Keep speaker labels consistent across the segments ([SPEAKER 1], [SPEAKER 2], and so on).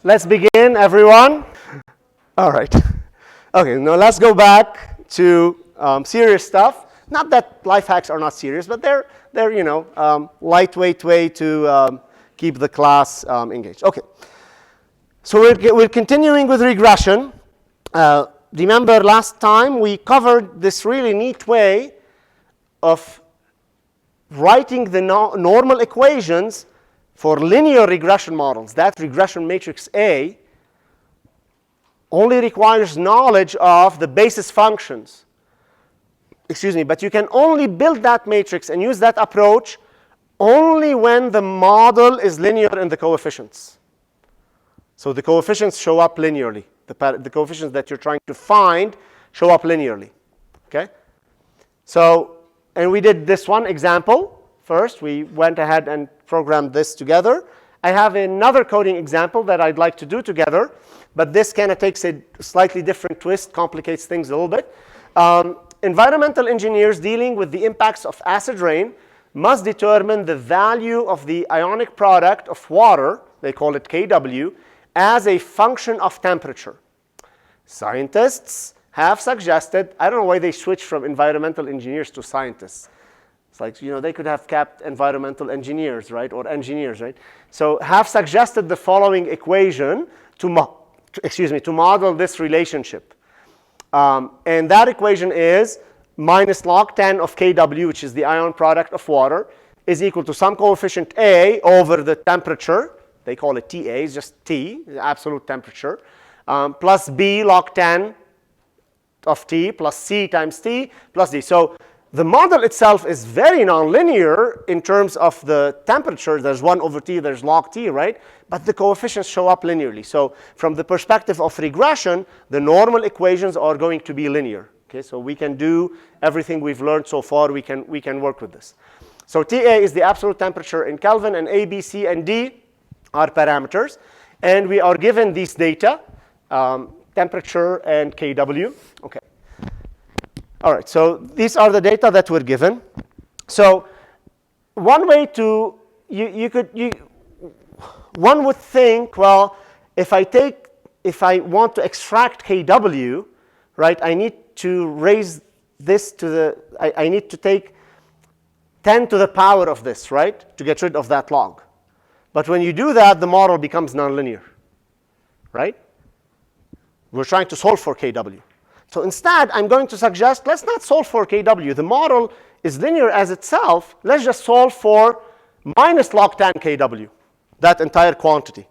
[SPEAKER 1] Let's begin, everyone. All right. Okay, now let's go back to serious stuff. Not that life hacks are not serious, but they're lightweight way to keep the class engaged. Okay. So we're continuing with regression. Remember last time we covered this really neat way of writing the normal equations for linear regression models. That regression matrix A only requires knowledge of the basis functions. Excuse me, but you can only build that matrix and use that approach only when the model is linear in the coefficients. So the coefficients show up linearly. The coefficients that you're trying to find show up linearly. Okay? So, and we did this one example first. We went ahead and programmed this together. I have another coding example that I'd like to do together, but this kind of takes a slightly different twist, complicates things a little bit. Environmental engineers dealing with the impacts of acid rain must determine the value of the ionic product of water, they call it Kw, as a function of temperature. Scientists have suggested, I don't know why they switched from environmental engineers to scientists. It's like, they could have kept environmental engineers, right, or engineers, right? So have suggested the following equation to model this relationship. And that equation is minus log 10 of Kw, which is the ion product of water, is equal to some coefficient A over the temperature. They call it TA, it's just T, the absolute temperature, plus B log 10 of T plus C times T plus D. So the model itself is very nonlinear in terms of the temperature. There's 1 over T, there's log T, right? But the coefficients show up linearly. So from the perspective of regression, the normal equations are going to be linear. Okay, so we can do everything we've learned so far. We can work with this. So TA is the absolute temperature in Kelvin, and A, B, C, and D are parameters. And we are given these data, temperature and Kw. Okay. All right, so these are the data that we're given. So one way to, one would think, well, if I want to extract Kw, right, I need to raise this to the, I need to take 10 to the power of this, right, to get rid of that log. But when you do that, the model becomes nonlinear, right? We're trying to solve for Kw. So instead, I'm going to suggest, let's not solve for Kw. The model is linear as itself. Let's just solve for minus log 10 Kw, that entire quantity.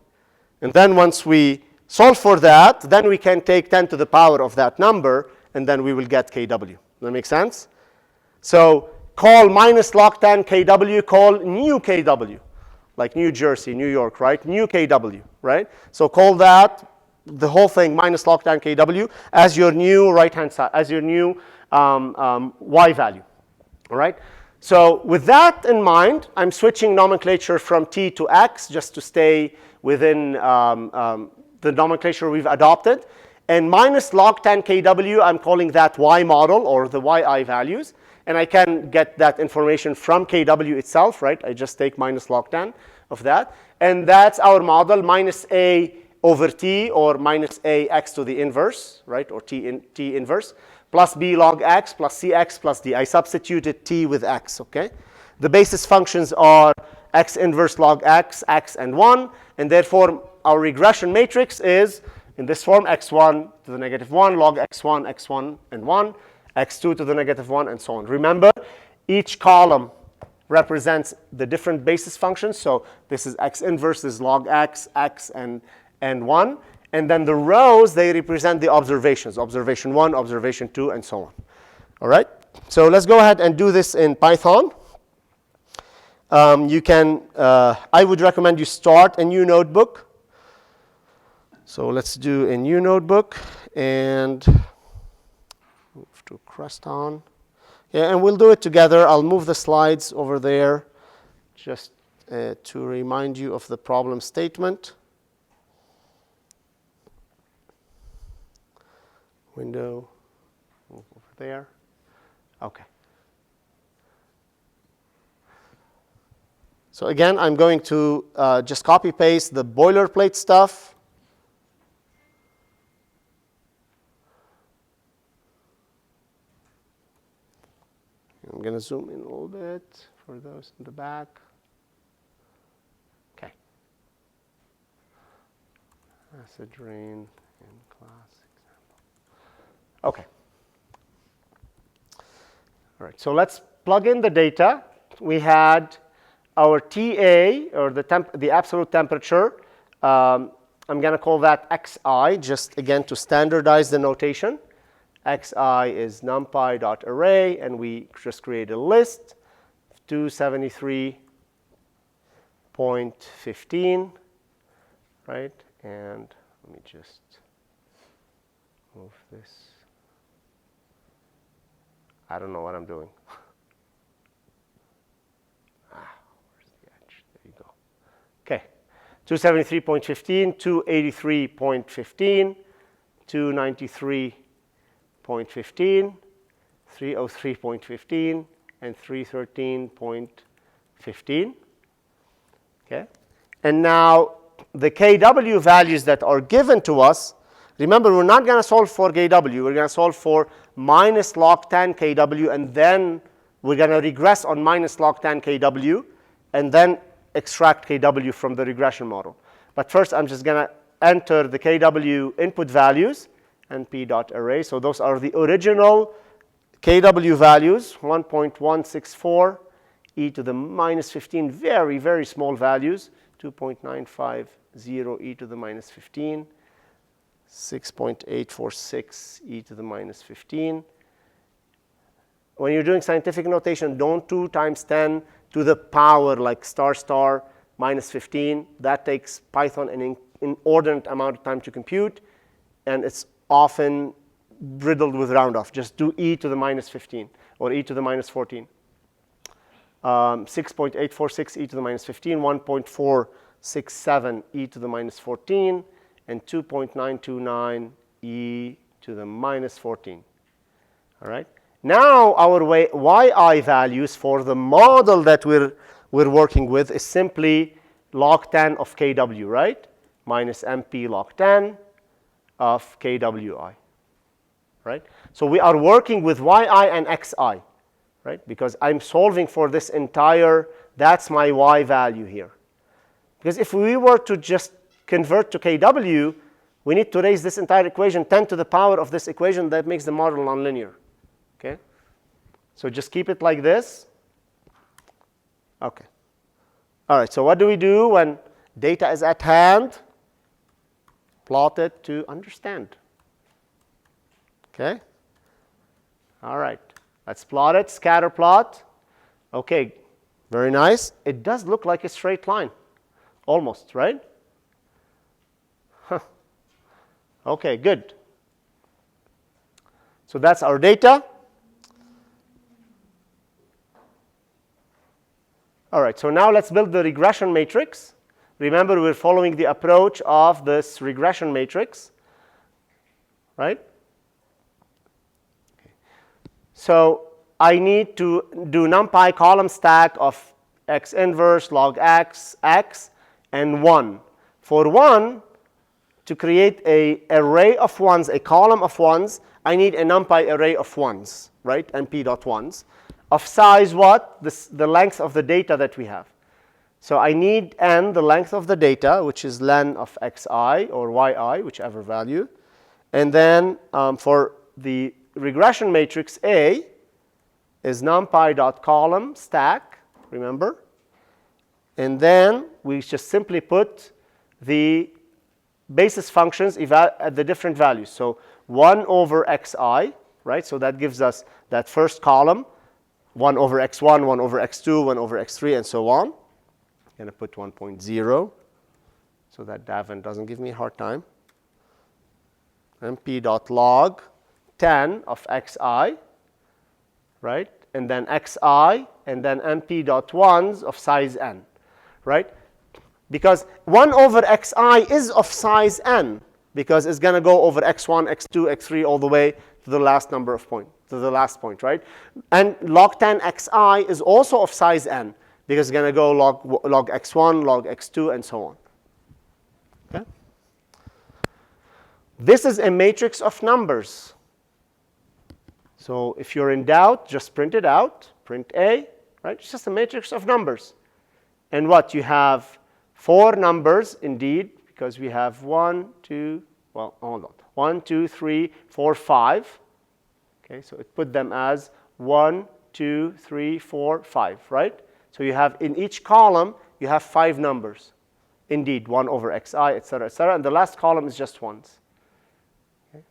[SPEAKER 1] And then once we solve for that, then we can take 10 to the power of that number, and then we will get Kw. Does that make sense? So call minus log 10 Kw, call new Kw, like New Jersey, New York, right? New Kw, right? So call that, the whole thing, minus log 10 Kw, as your new right-hand side, as your new y value, all right? So with that in mind, I'm switching nomenclature from T to X just to stay within the nomenclature we've adopted. And minus log 10 Kw, I'm calling that Y model, or the Yi values. And I can get that information from Kw itself, right? I just take minus log 10 of that. And that's our model, minus A over T, or minus A x to the inverse, right? Or T inverse, plus B log X, plus Cx, plus D. I substituted T with X, okay? The basis functions are X inverse log X, X, and 1. And therefore, our regression matrix is, in this form, x1 to the negative 1, log x1, x1, and 1. x2 to the negative 1, and so on. Remember, each column represents the different basis functions. So this is x inverse, this is log x, x, and 1. And then the rows, they represent the observations, observation 1, observation 2, and so on. All right? So let's go ahead and do this in Python. I would recommend you start a new notebook. So let's do a new notebook and move to Creston. Yeah, and we'll do it together. I'll move the slides over there just to remind you of the problem statement. Window, move over there. Okay. So again, I'm going to just copy paste the boilerplate stuff I'm going to zoom in a little bit for those in the back. Okay. Acid rain in class example. Okay. All right, so let's plug in the data. We had our TA, or the absolute temperature. I'm going to call that xi, just again to standardize the notation. Xi is numpy.array, and we just create a list of 273.15, right? And let me just move this. I don't know what I'm doing. Where's the edge? There you go. Okay. 273.15, 283.15, 293.15, 303.15, and 313.15. Okay. And now the kW values that are given to us, remember, we're not going to solve for kW. We're going to solve for minus log 10 kW, and then we're going to regress on minus log 10 kW, and then extract kW from the regression model. But first, I'm just going to enter the kW input values, np.array. So those are the original kW values, 1.164 e to the minus 15, very, very small values, 2.950 e to the minus 15. 6.846 e to the minus 15. When you're doing scientific notation, don't do times 10 to the power like star star minus 15. That takes Python an inordinate amount of time to compute, and it's often riddled with round off. Just do e to the minus 15 or e to the minus 14. 6.846 e to the minus 15, 1.467 e to the minus 14, and 2.929 e to the minus 14. All right. Now our yi values for the model that we're working with is simply log 10 of kW, right? Minus mp log 10 of kwi, right? So we are working with yi and xi, right? Because I'm solving for this entire, that's my y value here. Because if we were to just convert to kW, we need to raise this entire equation 10 to the power of this equation that makes the model nonlinear. Okay? So just keep it like this. Okay. All right, so what do we do when data is at hand? Plot it to understand. Okay? All right. Let's plot it, scatter plot. Okay, very nice. It does look like a straight line. Almost, right? Huh. Okay, good. So that's our data. All right, so now let's build the regression matrix. Remember, we're following the approach of this regression matrix, right? Okay. So I need to do NumPy column stack of x inverse, log x, x, and 1. For 1, to create an array of ones, a column of ones, I need a NumPy array of ones, right? np.ones. Of size what? The length of the data that we have. So I need n, the length of the data, which is len of xi or yi, whichever value. And then for the regression matrix A is numpy.column stack, remember? And then we just simply put the basis functions at the different values. So 1 over xi, right? So that gives us that first column, 1 over x1, 1 over x2, 1 over x3, and so on. I'm going to put 1.0 so that Davin doesn't give me a hard time. mp.log 10 of xi, right? And then xi, and then mp.ones of size n, right? Because 1 over xi is of size n, because it's going to go over x1, x2, x3, all the way to the last number of point, to the last point, right? And log 10 xi is also of size n, because it's going to go log x1, log x2, and so on. Okay? This is a matrix of numbers. So if you're in doubt, just print it out, print A, right? It's just a matrix of numbers. And what? You have 4 numbers, indeed, because we have 1, 2, well, hold on. 1, 2, 3, 4, 5. Okay, so it put them as 1, 2, 3, 4, 5, right? So you have, in each column, you have 5 numbers. Indeed, 1 over xi, et cetera, and the last column is just ones. Okay.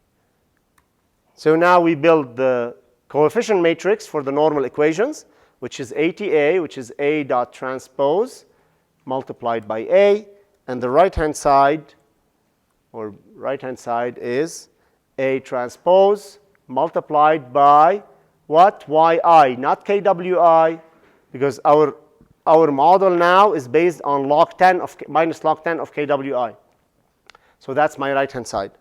[SPEAKER 1] So now we build the coefficient matrix for the normal equations, which is ATA, which is A dot transpose multiplied by A, and the right-hand side, or right-hand side is A transpose multiplied by what? Yi, not KWI, because our model now is based on log 10 of minus log 10 of KWI. So that's my right-hand side.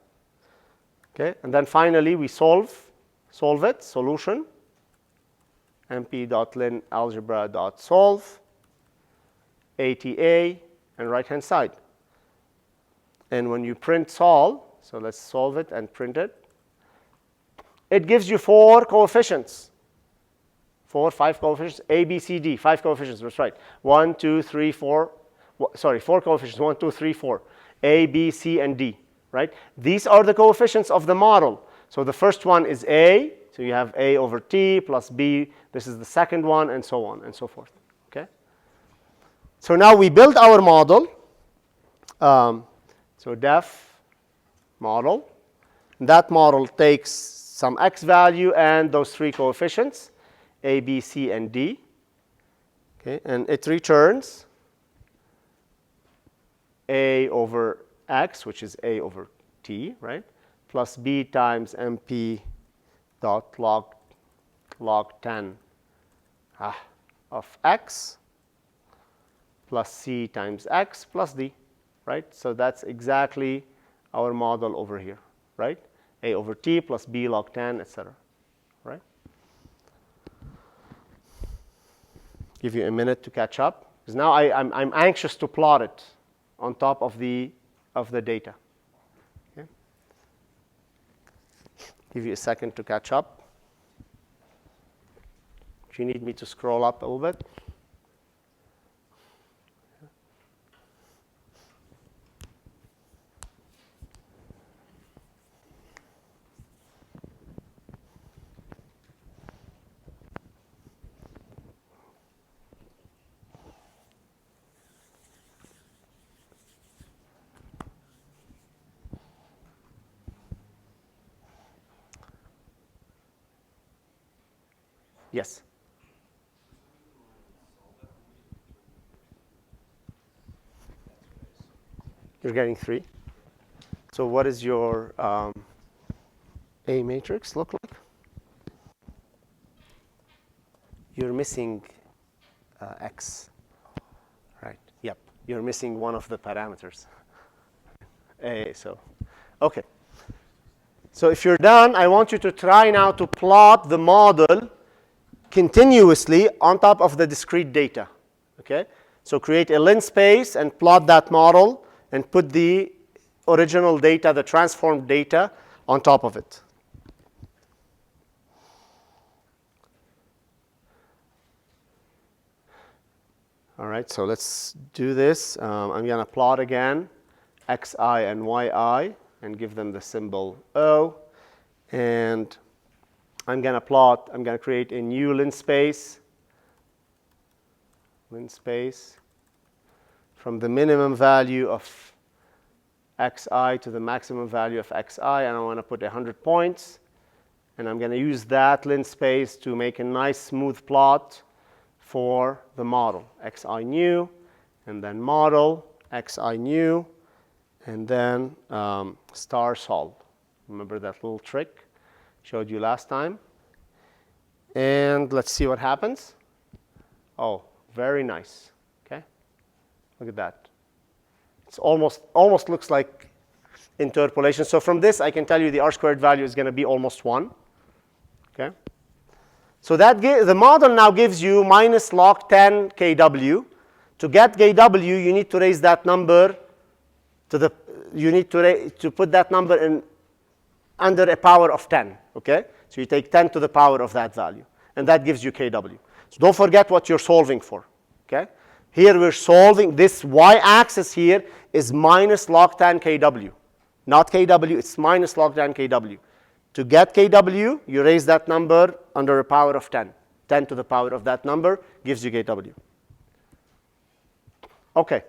[SPEAKER 1] Okay, and then finally we solve it, solution, mp.lin algebra.solve, ATA, and right-hand side. And when you print solve, so let's solve it and print it, it gives you 4 coefficients. 5 coefficients, A, B, C, D, 5 coefficients, that's right. 1, 2, 3, 4, sorry, 4 coefficients, 1, 2, 3, 4. A, B, C, and D, right? These are the coefficients of the model. So the first one is A, so you have A over T plus B, this is the second one, and so on and so forth, okay? So now we build our model. So def model. That model takes some x value and those 3 coefficients, A, B, C, and D. Okay, and it returns A over x, which is A over T, right, plus B times MP dot log 10 of x plus C times x plus D, right? So that's exactly our model over here, right? A over T plus B log 10, etc. Right? Give you a minute to catch up, because now I'm anxious to plot it on top of the data. Okay? Give you a second to catch up. If you need me to scroll up a little bit. Yes. You're getting 3. So what does your A matrix look like? You're missing x. Right. Yep. You're missing one of the parameters. So, okay. So if you're done, I want you to try now to plot the model continuously on top of the discrete data. Okay? So create a lin space and plot that model and put the original data, the transformed data, on top of it. All right, so let's do this. I'm going to plot again xi and yi and give them the symbol O. And I'm going to create a new lin space from the minimum value of xi to the maximum value of xi, and I want to put 100 points. And I'm going to use that lin space to make a nice smooth plot for the model, xi new, and then model, xi new, and then star solve. Remember that little trick showed you last time? And let's see what happens. Oh, very nice. Okay, look at that. It's almost looks like interpolation. So from this, I can tell you the r-squared value is going to be almost 1. Okay. So that the model now gives you minus log 10 kW. To get kW, you need to raise that number to the. You need to put that number in under a power of 10. Okay. So you take 10 to the power of that value, and that gives you kW. So don't forget what you're solving for, okay? Here we're solving, this y-axis here is minus log tan kW. Not kW, it's minus log tan kW. To get kW, you raise that number under a power of 10. 10 to the power of that number gives you kW. Okay.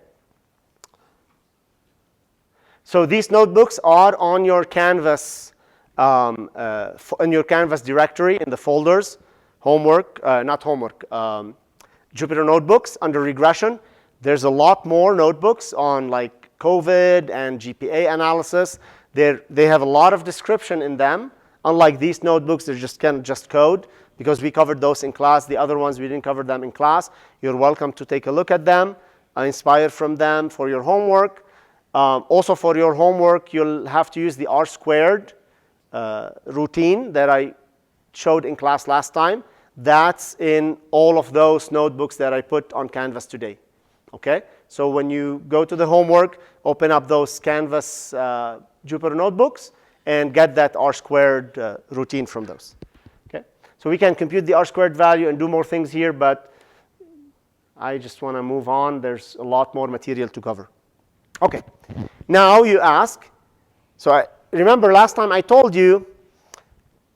[SPEAKER 1] So these notebooks are on your Canvas, in your Canvas directory in the folders, homework, not homework, Jupyter Notebooks under regression. There's a lot more notebooks on like COVID and GPA analysis. They have a lot of description in them. Unlike these notebooks, they're just kind of just code because we covered those in class. The other ones, we didn't cover them in class. You're welcome to take a look at them, inspire from them for your homework. Also for your homework, you'll have to use the R squared routine that I showed in class last time. That's in all of those notebooks that I put on Canvas today, okay? So when you go to the homework, open up those Canvas Jupyter Notebooks and get that R squared routine from those, okay? So we can compute the R squared value and do more things here, but I just want to move on. There's a lot more material to cover. Okay, now you ask, so remember last time I told you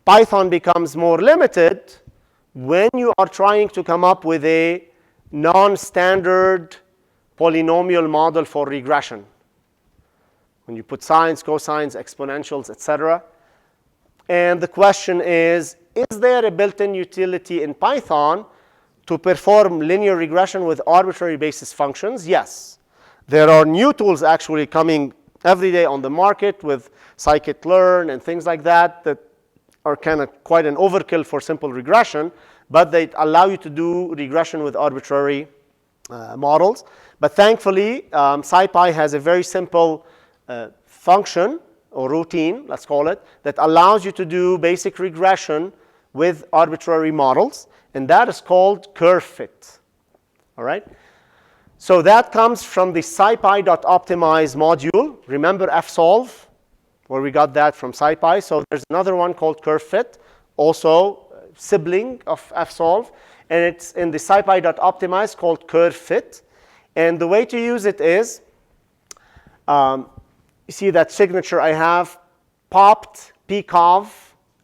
[SPEAKER 1] Python becomes more limited when you are trying to come up with a non-standard polynomial model for regression. When you put sines, cosines, exponentials, etc. And the question is there a built-in utility in Python to perform linear regression with arbitrary basis functions? Yes. There are new tools actually coming every day on the market with scikit-learn and things like that that are kind of quite an overkill for simple regression, but they allow you to do regression with arbitrary models. But thankfully, SciPy has a very simple function or routine, let's call it, that allows you to do basic regression with arbitrary models, and that is called curve fit, all right? So that comes from the scipy.optimize module. Remember fsolve, where we got that from SciPy. So there's another one called curve fit, also sibling of fsolve, and it's in the scipy.optimize called curve fit. And the way to use it is, you see that signature I have, popped pcov,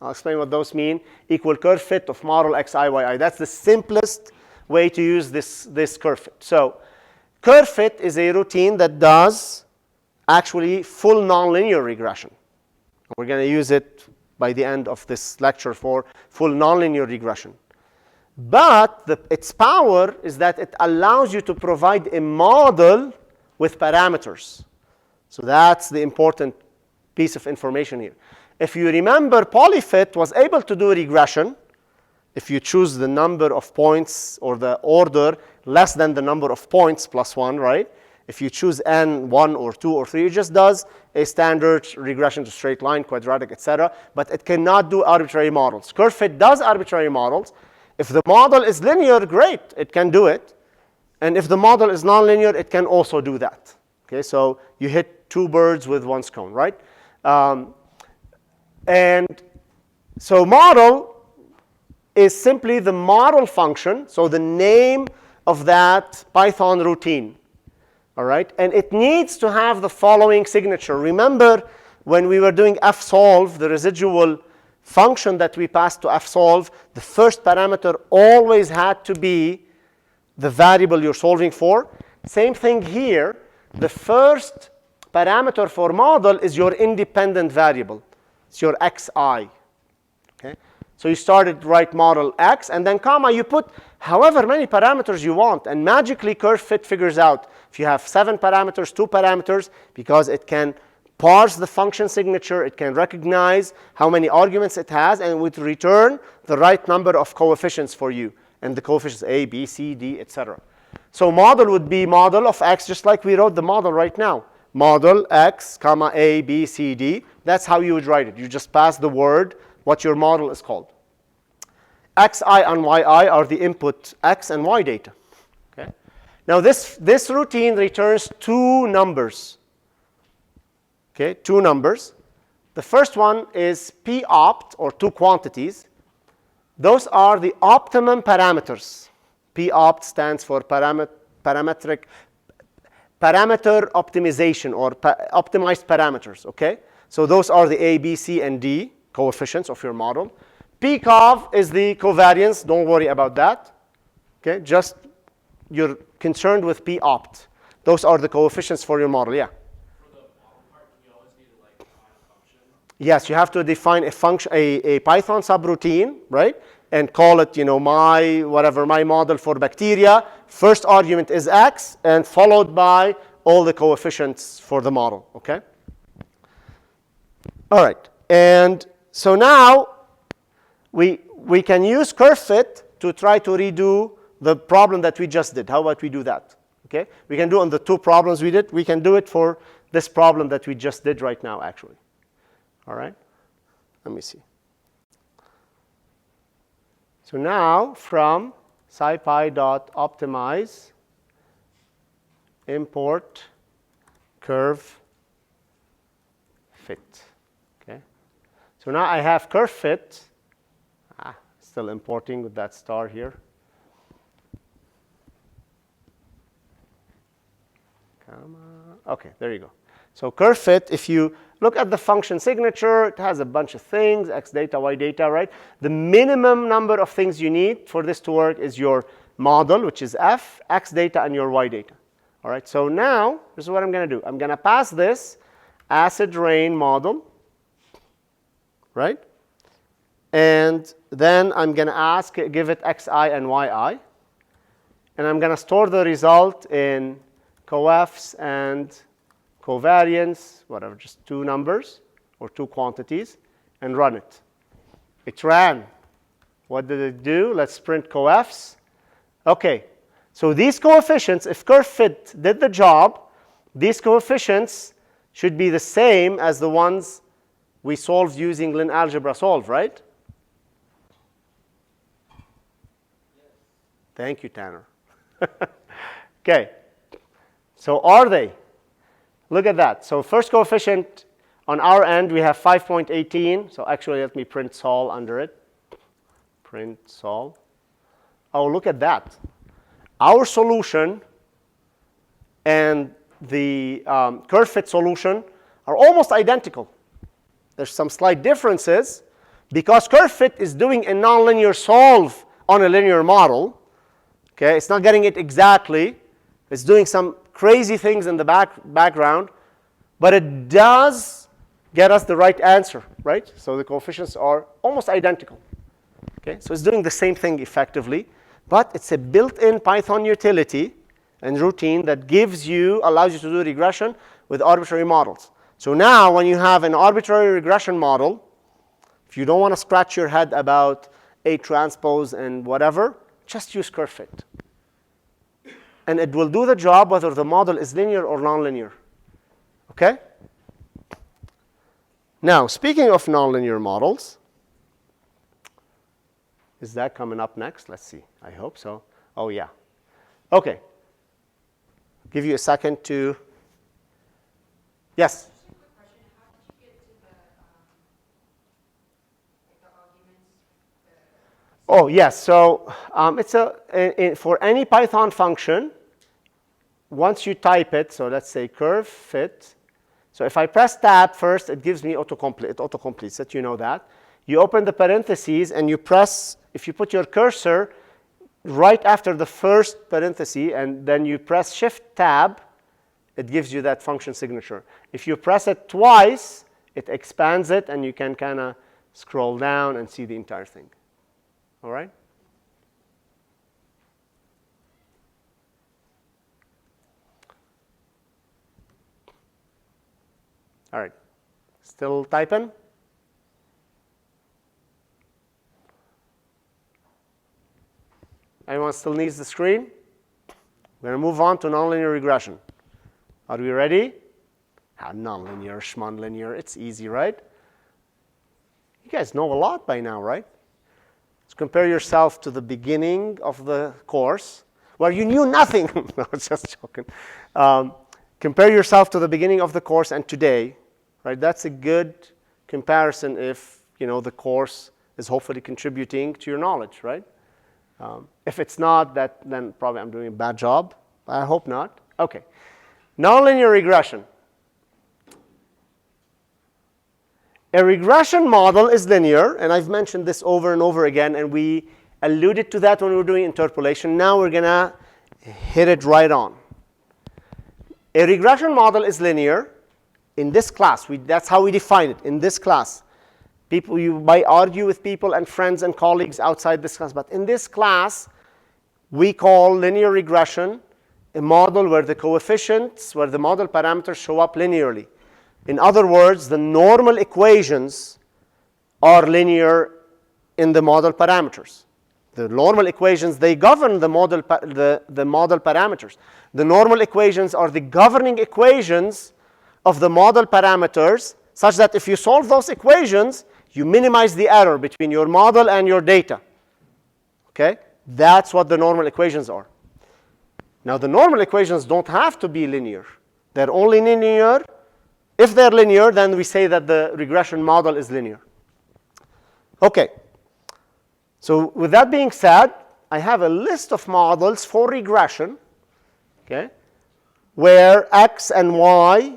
[SPEAKER 1] I'll explain what those mean, equal curve fit of model xi, yi. That's the simplest way to use this curve fit. So curve fit is a routine that does actually full nonlinear regression. We're going to use it by the end of this lecture for full nonlinear regression. But its power is that it allows you to provide a model with parameters. So that's the important piece of information here. If you remember, polyfit was able to do regression if you choose the number of points or the order less than the number of points plus 1, right? If you choose n, 1 or 2 or 3, it just does a standard regression to straight line, quadratic, etc. But it cannot do arbitrary models. Curve fit does arbitrary models. If the model is linear, great, it can do it. And if the model is nonlinear, it can also do that. Okay, so you hit two birds with one stone, right? And so model is simply the model function, so the name of that Python routine, all right? And it needs to have the following signature. Remember when we were doing fsolve, the residual function that we passed to fsolve, the first parameter always had to be the variable you're solving for. Same thing here. The first parameter for model is your independent variable. It's your xi. Okay? So you started write model x, and then comma, you put however many parameters you want, and magically curve fit figures out if you have 7 parameters, 2 parameters, because it can parse the function signature, it can recognize how many arguments it has, and it would return the right number of coefficients for you, and the coefficients a, b, c, d, etc. So model would be model of x, just like we wrote the model right now. Model x, comma, a, b, c, d. That's how you would write it. You just pass the word, what your model is called. xi and yi are the input x and y data. Okay? Now this routine returns 2 numbers. Okay, 2 numbers. The first one is p opt, or 2 quantities. Those are the optimum parameters. P-opt stands for parameter optimization, or optimized parameters, okay? So those are the A, B, C, and D coefficients of your model. P-cov is the covariance. Don't worry about that, okay? Just you're concerned with P-opt. Those are the coefficients for your model, yeah?
[SPEAKER 2] For the model part, you always need to like define a function.
[SPEAKER 1] Yes, you have to define a function, a Python subroutine, right? And call it, my model for bacteria. First argument is x, and followed by all the coefficients for the model, okay? All right, and so now we can use curve fit to try to redo the problem that we just did. How about we do that? Okay, we can do it on the two problems we did. We can do it for this problem that we just did right now, actually. All right, let me see. So now from scipy.optimize, import curve fit. Okay, so now I have curve fit. Still importing with that star here. Come on. Okay, there you go. So curve fit, if you look at the function signature, it has a bunch of things, x data, y data, right? The minimum number of things you need for this to work is your model, which is f, x data, and your y data. All right, so now, this is what I'm going to do. I'm going to pass this acid rain model, right? And then I'm going to give it xi and yi. And I'm going to store the result in coefs and covariance, whatever, just two numbers or two quantities, and run it. It ran. What did it do? Let's print coefs. Okay, so these coefficients, if curve fit did the job, these coefficients should be the same as the ones we solved using linear algebra solve, right? Thank you, Tanner. Okay, so are they? Look at that. So first coefficient on our end, we have 5.18. So actually, let me print sol under it. Print sol. Oh, look at that. Our solution and the curve fit solution are almost identical. There's some slight differences because curve fit is doing a nonlinear solve on a linear model. Okay, it's not getting it exactly. It's doing some crazy things in the background, but it does get us the right answer, right? So the coefficients are almost identical. Okay, so it's doing the same thing effectively, but it's a built-in Python utility and routine that allows you to do regression with arbitrary models. So now when you have an arbitrary regression model, if you don't want to scratch your head about A transpose and whatever, just use curve fit. And it will do the job whether the model is linear or nonlinear. Okay? Now, speaking of nonlinear models, is that coming up next? Let's see. I hope so. Oh, yeah. Okay. Give you a second to. Yes?
[SPEAKER 3] Just a quick question. How did you get to the arguments?
[SPEAKER 1] Oh, yes. So it's for any Python function, once you type it, so let's say curve fit. So if I press tab first, it gives me autocomplete. It autocompletes it, you know that. You open the parentheses and you press, if you put your cursor right after the first parenthesis and then you press shift tab, it gives you that function signature. If you press it twice, it expands it and you can kind of scroll down and see the entire thing. All right? All right. Still typing? Anyone still needs the screen? We're going to move on to nonlinear regression. Are we ready? Nonlinear, schmonlinear. It's easy, right? You guys know a lot by now, right? Let's compare yourself to the beginning of the course where you knew nothing. No, it's just joking. Compare yourself to the beginning of the course and today, right? That's a good comparison if, the course is hopefully contributing to your knowledge, right? If it's not, then probably I'm doing a bad job. I hope not. Okay. Nonlinear regression. A regression model is linear, and I've mentioned this over and over again, and we alluded to that when we were doing interpolation. Now we're going to hit it right on. A regression model is linear in this class. That's how we define it in this class. You might argue with people and friends and colleagues outside this class, but in this class, we call linear regression a model where the coefficients, where the model parameters show up linearly. In other words, the normal equations are linear in the model parameters. The normal equations, they govern the model parameters. The normal equations are the governing equations of the model parameters, such that if you solve those equations, you minimize the error between your model and your data. Okay? That's what the normal equations are. Now, the normal equations don't have to be linear. They're only linear. If they're linear, then we say that the regression model is linear. Okay. So with that being said, I have a list of models for regression, okay, where x and y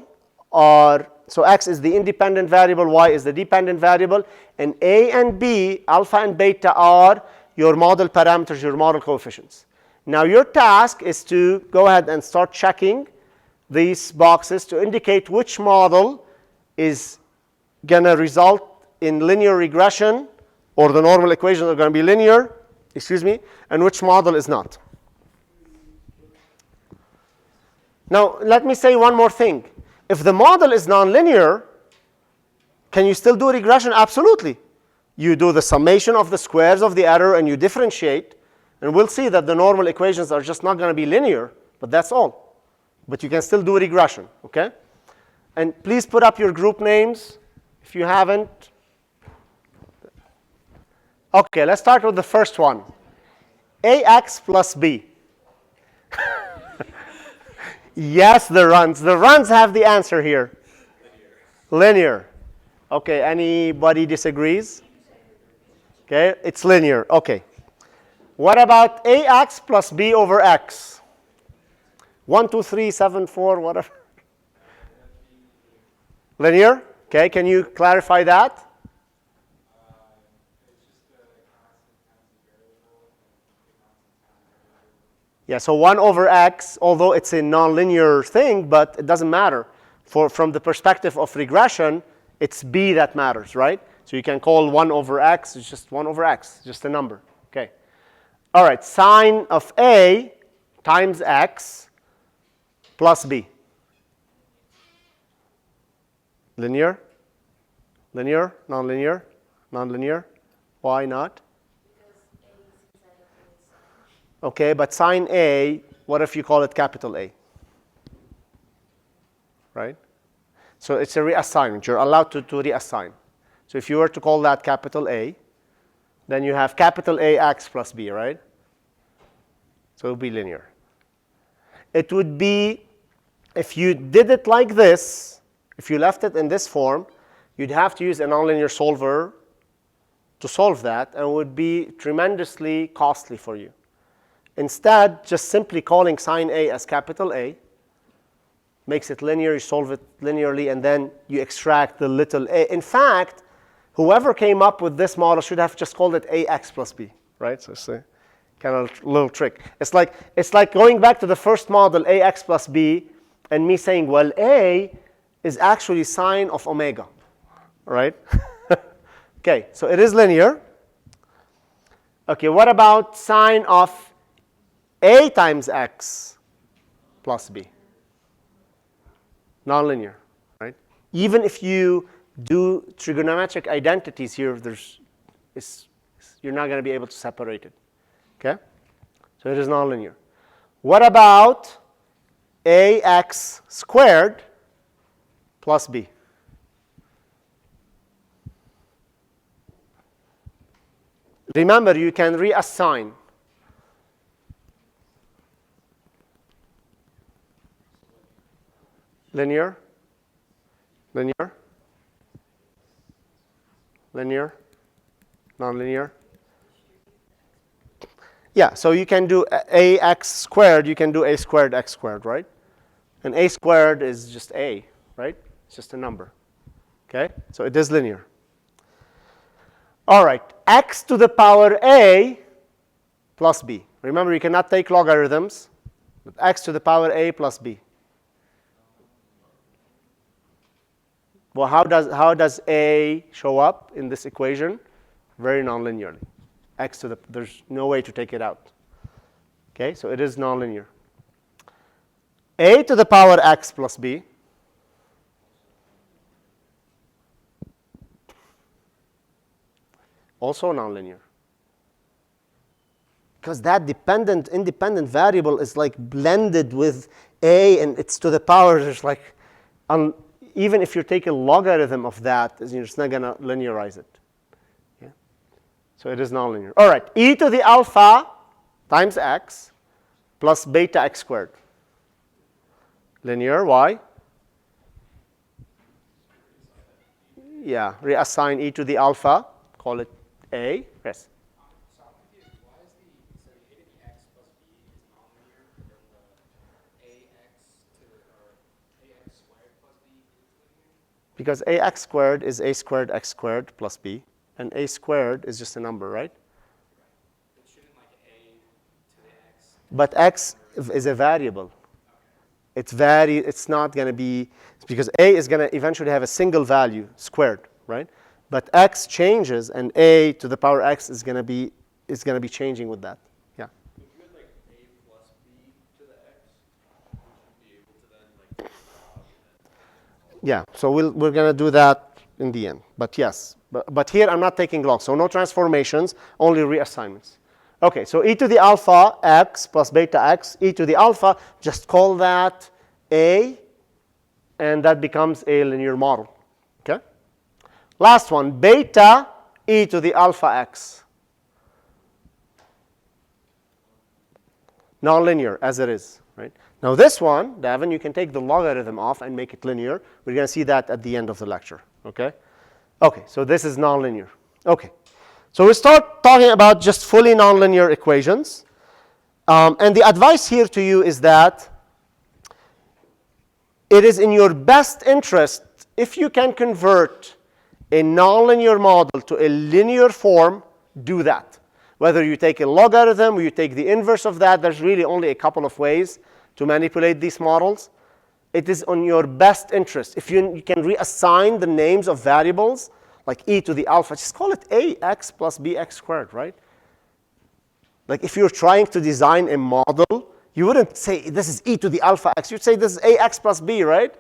[SPEAKER 1] are, so x is the independent variable, y is the dependent variable, and a and b, alpha and beta, are your model parameters, your model coefficients. Now your task is to go ahead and start checking these boxes to indicate which model is going to result in linear regression, or the normal equations are going to be linear, and which model is not. Now, let me say one more thing. If the model is nonlinear, can you still do regression? Absolutely. You do the summation of the squares of the error and you differentiate, and we'll see that the normal equations are just not going to be linear, but that's all. But you can still do regression, okay? And please put up your group names if you haven't. Okay, let's start with the first one. AX plus B. Yes, the runs. The runs have the answer here. Linear. Okay, anybody disagrees? Okay, it's linear. Okay. What about AX plus B over X? 1, 2, 3, 7, 4, whatever. Linear? Okay, can you clarify that? Yeah, so 1 over x, although it's a nonlinear thing, but it doesn't matter. From the perspective of regression, it's b that matters, right? So you can call 1 over x, it's just 1 over x, just a number. Okay. All right, sine of a times x plus b. Linear? Linear? Nonlinear? Nonlinear? Why not? Okay, but sine A, what if you call it capital A? Right? So it's a reassignment. You're allowed to reassign. So if you were to call that capital A, then you have capital AX plus B, right? So it would be linear. It would be, if you did it like this, if you left it in this form, you'd have to use a nonlinear solver to solve that, and it would be tremendously costly for you. Instead, just simply calling sine A as capital A makes it linear. You solve it linearly, and then you extract the little a. In fact, whoever came up with this model should have just called it AX plus B, right? So it's a kind of little trick. It's like going back to the first model, AX plus B, and me saying, well, A is actually sine of omega, right? Okay, so it is linear. Okay, what about sine of A times X plus B? Nonlinear, right? Even if you do trigonometric identities here, you're not going to be able to separate it. Okay? So it is nonlinear. What about AX squared plus B? Remember, you can reassign. Linear, linear, linear, nonlinear. Yeah, so you can do ax squared, you can do a squared x squared, right? And a squared is just a, right? It's just a number, okay? So it is linear. All right, x to the power a plus b. Remember, you cannot take logarithms, but x to the power a plus b. Well, how does a show up in this equation? Very nonlinearly. X to the, there's no way to take it out. Okay, so it is nonlinear. A to the power x plus b also nonlinear. Because that independent variable is like blended with a, and it's to the power, there's like, even if you take a logarithm of that, you're just not going to linearize it. Yeah? So it is nonlinear. All right, e to the alpha times x plus beta x squared. Linear, why? Yeah, reassign e to the alpha, call it a. Yes.
[SPEAKER 2] So I'm confused. Why is so a to the x plus b is nonlinear, but then the ax squared plus b is linear?
[SPEAKER 1] Because ax squared is a squared x squared plus b, and a squared is just a number, right?
[SPEAKER 2] But shouldn't like a to the x?
[SPEAKER 1] But x is a variable. It's not going to be, because a is going to eventually have a single value squared, right? But x changes, and a to the power x is going to be changing with that. Yeah.
[SPEAKER 2] If you had like a plus b to the x, would you be able to then like take it out?
[SPEAKER 1] Yeah. So we're going to do that in the end. But yes. But here I'm not taking log, so no transformations, only reassignments. Okay, so e to the alpha x plus beta x, e to the alpha, just call that a, and that becomes a linear model. Okay? Last one, beta e to the alpha x. Nonlinear, as it is, right? Now this one, Davin, you can take the logarithm off and make it linear. We're going to see that at the end of the lecture, okay? Okay, so this is nonlinear. Okay. So we start talking about just fully nonlinear equations. And the advice here to you is that it is in your best interest, if you can convert a nonlinear model to a linear form, do that. Whether you take a logarithm or you take the inverse of that, there's really only a couple of ways to manipulate these models. It is on your best interest. If you can reassign the names of variables, like e to the alpha, just call it ax plus bx squared, right? Like if you're trying to design a model, you wouldn't say this is e to the alpha x. You'd say this is ax plus b, right?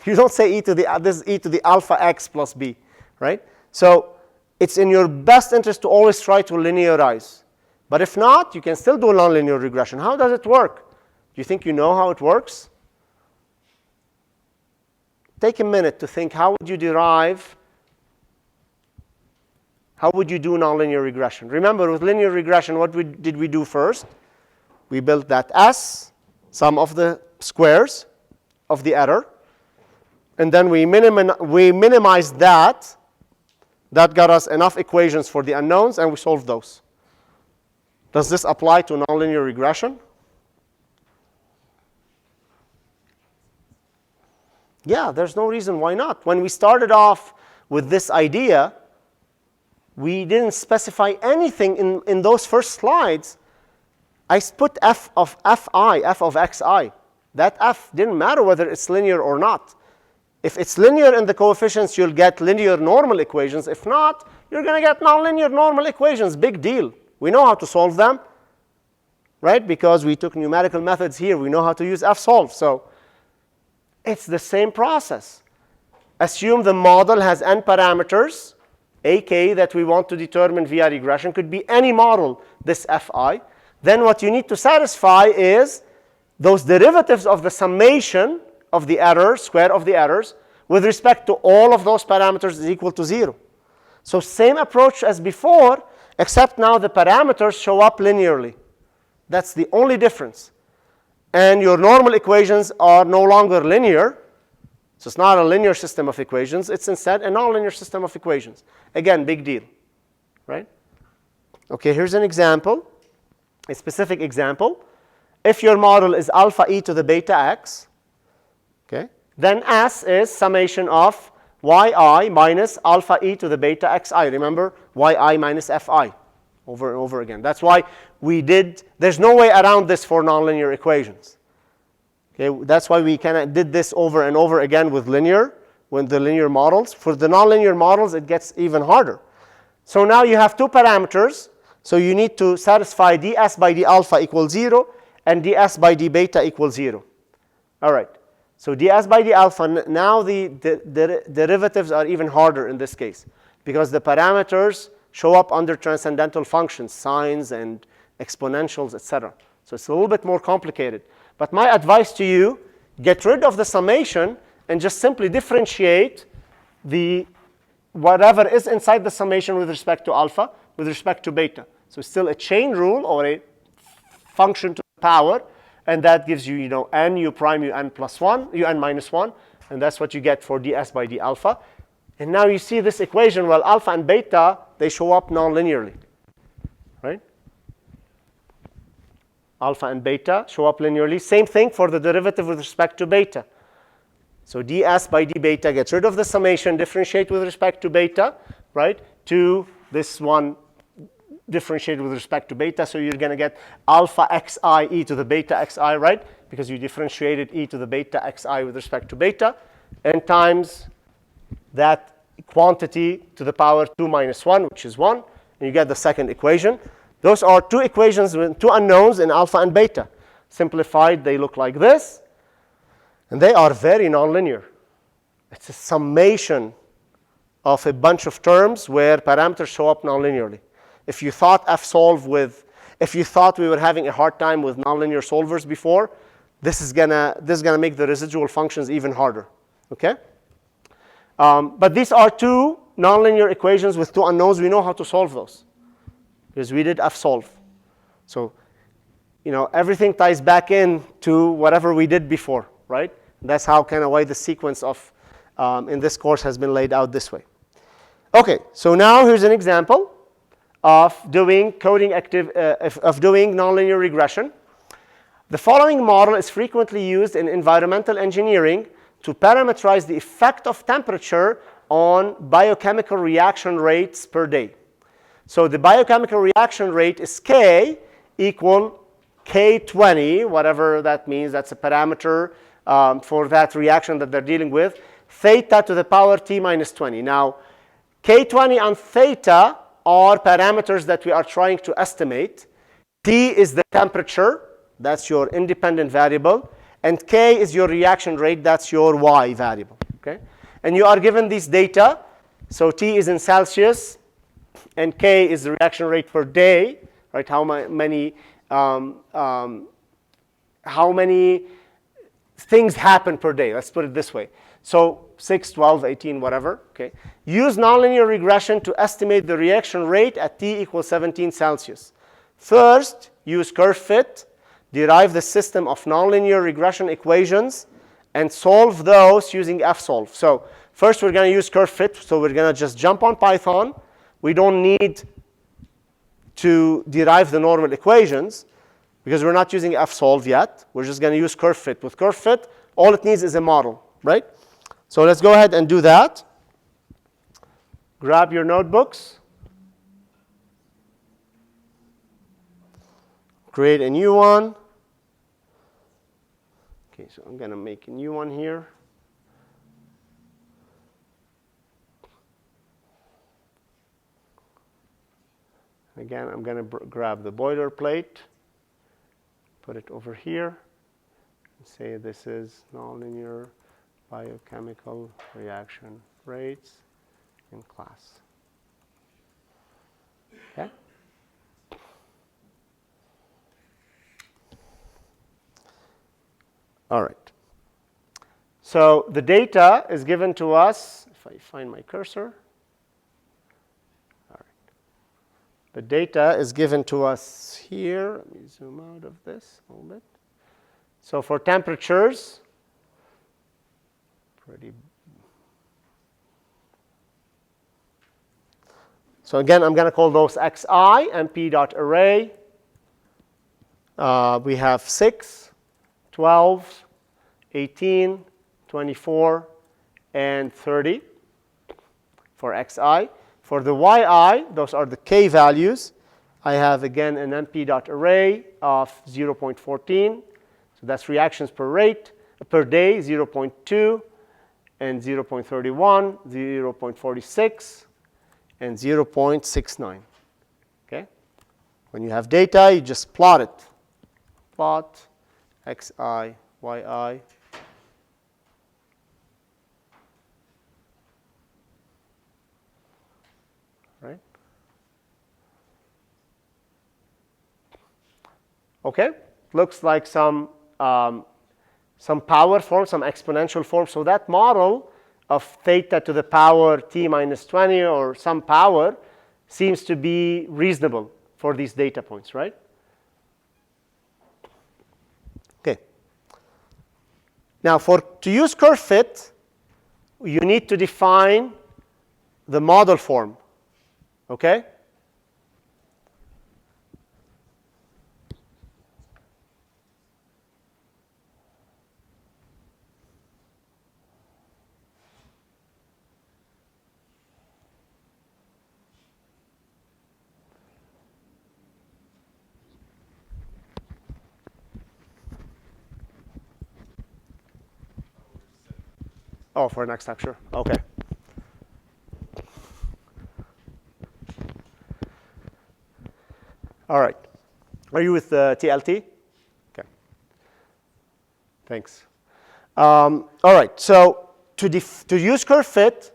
[SPEAKER 1] You don't say this is e to the alpha x plus b, right? So it's in your best interest to always try to linearize. But if not, you can still do nonlinear regression. How does it work? Do you think you know how it works? Take a minute to think, how would you derive, how would you do nonlinear regression? Remember, with linear regression, what did we do first? We built that S, sum of the squares of the error. And then we minimized that. That got us enough equations for the unknowns, and we solved those. Does this apply to nonlinear regression? Yeah, there's no reason why not. When we started off with this idea, we didn't specify anything in those first slides. I put f of fi, f of xi. That f didn't matter whether it's linear or not. If it's linear in the coefficients, you'll get linear normal equations. If not, you're going to get nonlinear normal equations. Big deal. We know how to solve them, right? Because we took numerical methods here. We know how to use fsolve. So it's the same process. Assume the model has n parameters, ak, that we want to determine via regression. Could be any model, this fi. Then what you need to satisfy is those derivatives of the summation of the errors, square of the errors, with respect to all of those parameters is equal to 0. So same approach as before, except now the parameters show up linearly. That's the only difference. And your normal equations are no longer linear. So it's not a linear system of equations. It's instead a nonlinear system of equations. Again, big deal, right? Okay, here's an example. a specific example. If your model is alpha e to the beta x, okay, then S is summation of yi minus alpha e to the beta xi. Remember, yi minus fi over and over again. That's why there's no way around this for nonlinear equations. Okay, that's why we kind of did this over and over again with the linear models. For the nonlinear models, it gets even harder. So now you have two parameters. So you need to satisfy ds by d alpha equals 0 and ds by d beta equals 0. All right. So ds by d alpha, now the derivatives are even harder in this case because the parameters show up under transcendental functions, sines and exponentials, etc. So it's a little bit more complicated. But my advice to you, get rid of the summation and just simply differentiate whatever is inside the summation with respect to alpha, with respect to beta. So it's still a chain rule or a function to the power, and that gives you, n u prime un plus 1, un minus 1, and that's what you get for ds by d alpha. And now you see this equation, well, alpha and beta, they show up non-linearly, right? Alpha and beta show up linearly. Same thing for the derivative with respect to beta. So ds by d beta gets rid of the summation, differentiate with respect to beta, right? To this one, differentiate with respect to beta. So you're going to get alpha xi e to the beta xi, right? Because you differentiated e to the beta xi with respect to beta, and times that quantity to the power 2 minus 1, which is 1, and you get the second equation. Those are two equations with two unknowns in alpha and beta. Simplified, they look like this. And they are very nonlinear. It's a summation of a bunch of terms where parameters show up nonlinearly. If you thought if you thought we were having a hard time with nonlinear solvers before, this is gonna make the residual functions even harder. Okay? But these are two nonlinear equations with two unknowns. We know how to solve those because we did fsolve. So, everything ties back in to whatever we did before, right? That's how why the sequence of in this course has been laid out this way. Okay, so now here's an example of doing nonlinear regression. The following model is frequently used in environmental engineering to parameterize the effect of temperature on biochemical reaction rates per day. So the biochemical reaction rate is K equal K20, whatever that means. That's a parameter for that reaction that they're dealing with, theta to the power t minus 20. Now, K20 and theta are parameters that we are trying to estimate. T is the temperature. That's your independent variable. And K is your reaction rate. That's your Y variable. Okay? And you are given these data. So T is in Celsius, and K is the reaction rate per day, right? How many things happen per day? Let's put it this way. So 6, 12, 18, whatever. Okay. Use nonlinear regression to estimate the reaction rate at T equals 17 Celsius. First, use curve fit, derive the system of nonlinear regression equations, and solve those using fsolve. So first, we're going to use curve fit. So we're going to just jump on Python. We don't need to derive the normal equations because we're not using fsolve yet. We're just going to use curve fit. With curve fit, all it needs is a model, right? So let's go ahead and do that. Grab your notebooks. Create a new one. Okay, so I'm going to make a new one here. Again, I'm going to grab the boilerplate, put it over here, and say this is nonlinear biochemical reaction rates in class. Okay? All right. So the data is given to us, if I find my cursor. The data is given to us here. Let me zoom out of this a little bit. So for temperatures, so again, I'm going to call those xi and p.array. We have 6, 12, 18, 24, and 30 for xi. For the yi, those are the k values. I have, again, an np.array of 0.14. So that's reactions per day, 0.2, and 0.31, 0.46, and 0.69. Okay? When you have data, you just plot it. Plot xi, yi. Right? Okay? Looks like some power form, some exponential form. So that model of theta to the power t minus 20 or some power seems to be reasonable for these data points, right? Okay. Now, to use curve fit, you need to define the model form. Okay? Oh, for next lecture. Okay. All right. Are you with TLT? Okay. Thanks. All right. So to use curve fit,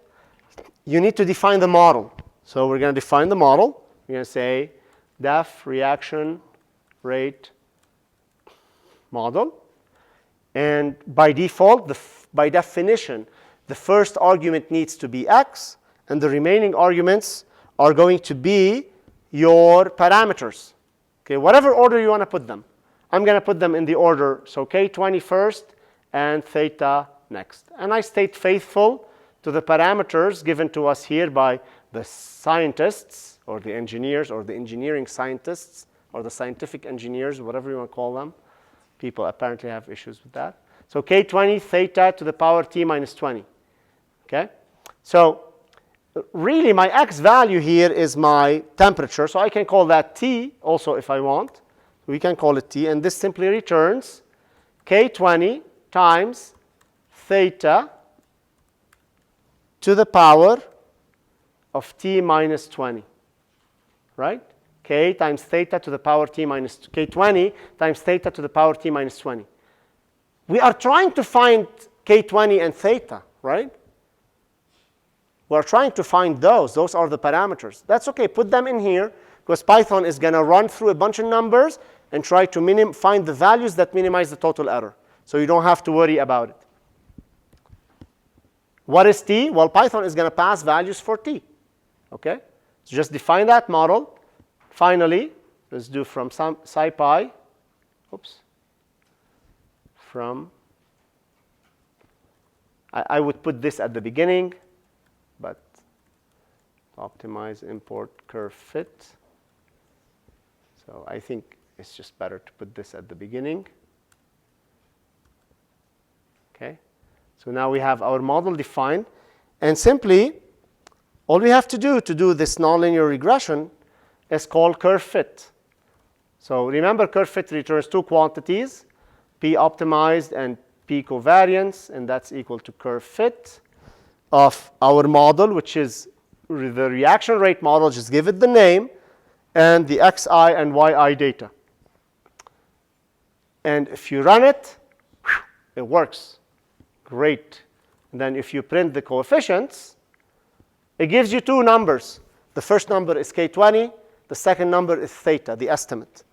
[SPEAKER 1] you need to define the model. So we're going to define the model. We're going to say def reaction rate model. And by default, by definition, the first argument needs to be x, and the remaining arguments are going to be your parameters. Okay, whatever order you want to put them. I'm going to put them in the order, so k20 first and theta next. And I stayed faithful to the parameters given to us here by the scientists, or the engineers, or the engineering scientists, or the scientific engineers, whatever you want to call them. People apparently have issues with that. So k20 theta to the power t minus 20. Okay? So really, my x value here is my temperature. So I can call that T also if I want. We can call it T. And this simply returns k20 times theta to the power of t minus 20. Right? K times theta to the power t minus k20 times theta to the power t minus 20. We are trying to find k20 and theta, right? We're trying to find those. Those are the parameters. That's okay. Put them in here because Python is going to run through a bunch of numbers and try to find the values that minimize the total error. So you don't have to worry about it. What is t? Well, Python is going to pass values for t. Okay? So just define that model. Finally, let's do from SciPy. Oops. From, I would put this at the beginning, but optimize import curve fit. So I think it's just better to put this at the beginning. Okay. So now we have our model defined. And simply, all we have to do this nonlinear regression is call curve fit. So remember, curve fit returns two quantities, p optimized and p covariance, and that's equal to curve fit of our model, which is the reaction rate model. Just give it the name and the xi and yi data. And if you run it, it works. Great. And then if you print the coefficients, it gives you two numbers. The first number is k20. The second number is theta, the estimate.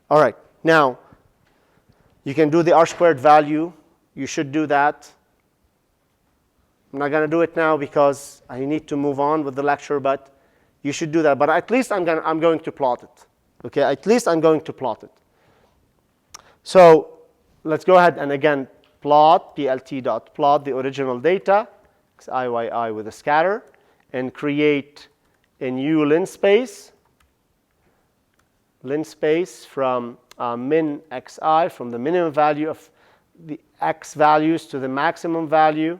[SPEAKER 1] All right. Now, you can do the r-squared value. You should do that. I'm not going to do it now because I need to move on with the lecture, but you should do that. But at least I'm going to plot it. Okay, at least I'm going to plot it. So let's go ahead and again plot plt.plot the original data, xi, yi with a scatter, and create a new linspace lin space from min xi, from the minimum value of the x values to the maximum value,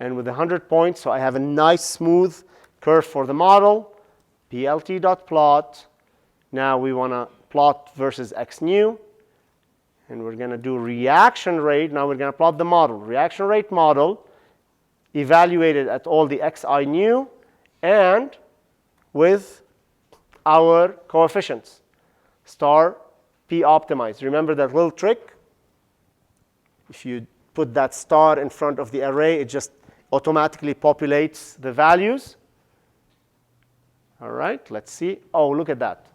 [SPEAKER 1] and with 100 points, so I have a nice smooth curve for the model. plt.plot. Now we want to plot versus x new, and we're going to do reaction rate. Now we're going to plot the model. Reaction rate model evaluated at all the xi new and with our coefficients. Star p optimized. Remember that little trick? If you put that star in front of the array, it just automatically populates the values. All right, let's see. Oh, look at that.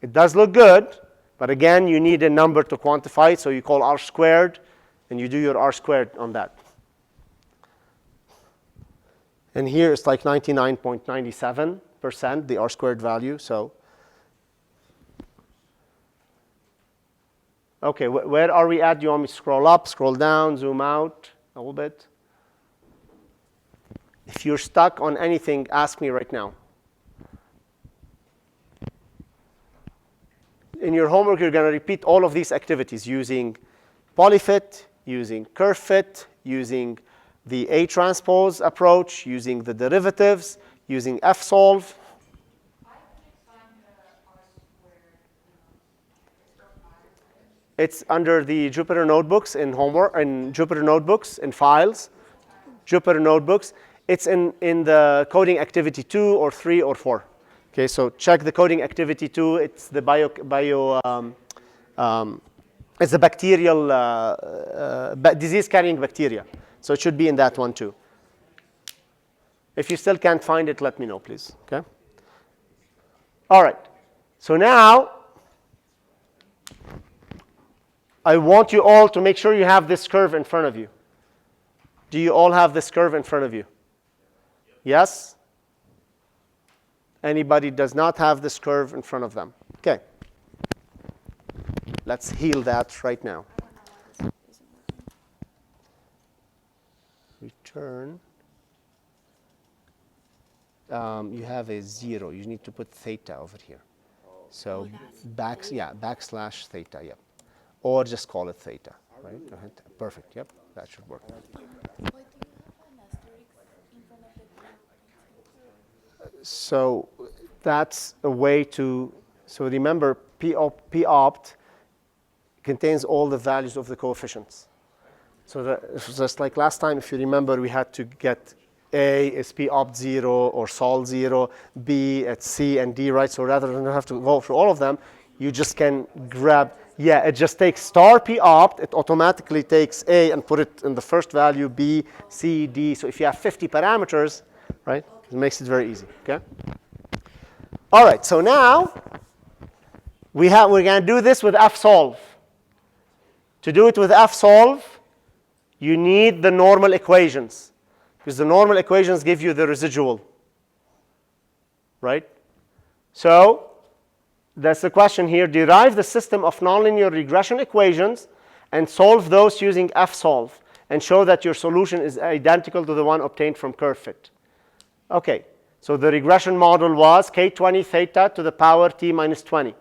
[SPEAKER 1] It does look good, but again, you need a number to quantify it, so you call r squared, and you do your r squared on that. And here it's like 99.97%, the r squared value. So, okay, where are we at? Do you want me to scroll up, scroll down, zoom out a little bit? If you're stuck on anything, ask me right now. In your homework, you're going to repeat all of these activities using polyfit, using curve fit, using the A transpose approach, using the derivatives, using fsolve.
[SPEAKER 3] I couldn't find the R squared,
[SPEAKER 1] It's under the Jupyter notebooks in homework, in Jupyter notebooks in files. Jupyter notebooks. It's in the coding activity 2 or 3 or 4. Okay, so check the coding activity 2. It's the it's the bacterial disease-carrying bacteria. So it should be in that one too. If you still can't find it, let me know, please. Okay. All right. So now I want you all to make sure you have this curve in front of you. Do you all have this curve in front of you? Yes? Anybody does not have this curve in front of them? Okay. Let's heal that right now. Return. You have a 0. You need to put theta over here. So backslash theta, yep. Or just call it theta, right? Go ahead. Perfect, yep. That should work. So that's a way to, so remember p-opt contains all the values of the coefficients. So just like last time, if you remember, we had to get A is p-opt 0 or sol 0, B at C and D, right? So rather than have to go through all of them, you just can grab, it just takes star p-opt, it automatically takes A and put it in the first value, B, C, D. So if you have 50 parameters, right, it makes it very easy, okay? All right, so now we're going to do this with fsolve. To do it with fsolve, you need the normal equations, because the normal equations give you the residual, right? So that's the question here. Derive the system of nonlinear regression equations and solve those using fsolve, and show that your solution is identical to the one obtained from curve fit. Okay, so the regression model was k20 theta to the power t minus 20.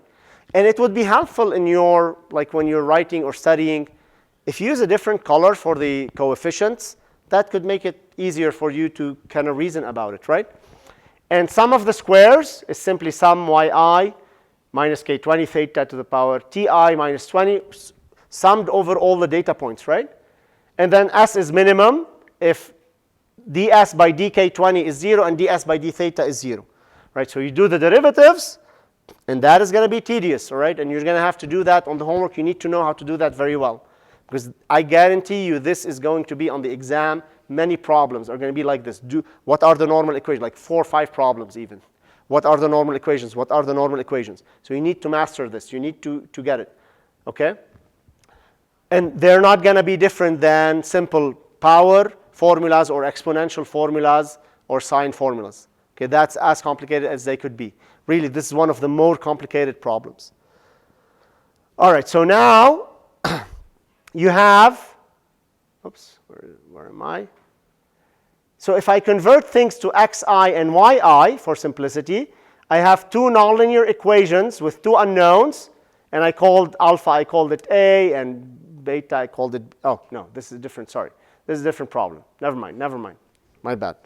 [SPEAKER 1] And it would be helpful in your, like when you're writing or studying, if you use a different color for the coefficients, that could make it easier for you to kind of reason about it, right? And sum of the squares is simply sum yi minus k20 theta to the power ti minus 20, summed over all the data points, right? And then s is minimum if ds by dk20 is 0 and ds by d theta is 0, right? So you do the derivatives, and that is going to be tedious, all right? And you're going to have to do that on the homework. You need to know how to do that very well, because I guarantee you this is going to be on the exam. Many problems are going to be like this. What are the normal equations? Like 4 or 5 problems even. What are the normal equations? What are the normal equations? So you need to master this. You need to get it, okay? And they're not going to be different than simple power formulas or exponential formulas or sine formulas. Okay, that's as complicated as they could be. Really, this is one of the more complicated problems. All right, so now you have, oops, where am I? So if I convert things to xi and yi for simplicity, I have two nonlinear equations with two unknowns, and I called alpha, I called it A, and beta, I called it, oh, no, this is different, sorry. This is a different problem. Never mind, my bad.